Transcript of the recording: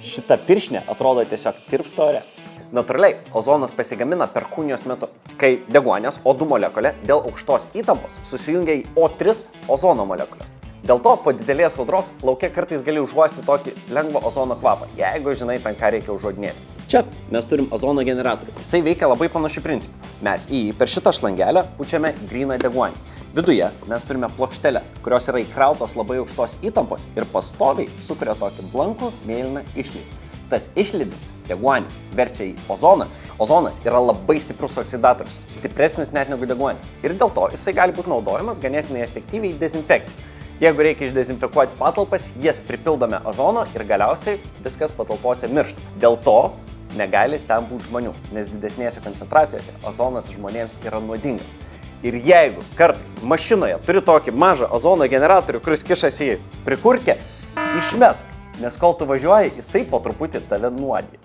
Šita piršinė atrodo tiesiog tirpsta ore. Natūraliai, ozonas pasigamina perkūnijos metu, kai deguonies O2 molekulė dėl aukštos įtampos susijungia į O3 ozono molekulės. Dėl to po didelės audros lauke kartais gali užuosti tokį lengvą ozono kvapą, jeigu žinai, ten ką reikia užuodinėti. Čia mes turim ozono generatorių. Jisai veikia labai panašiu principu. Mes į jį per šitą šlangelę pučiame gryną deguonį. Viduje mes turime plokšteles, kurios yra įkrautos labai aukštos įtampos ir pastoviai sukuria tokį blankų mėlyną išlydį. Tas išlydis deguonį verčia į ozoną. Ozonas yra labai stiprus oksidatorius, stipresnis net negu deguonis. Ir dėl to jisai gali būti naudojamas ganėtinai efektyviai dezinfekcijai. Jeigu reikia išdezinfekuoti patalpas, jas pripildome ozono ir galiausiai viskas patalpose miršta. Dėl to negali ten būti žmonių, nes didesnėse koncentracijose ozonas žmonėms yra nuodingas. Ir jeigu kartais mašinoje turi tokį mažą ozono generatorių, kuris kišasi į prikurkę, išmesk, nes kol tu važiuoji, jisai po truputį tave nuodija.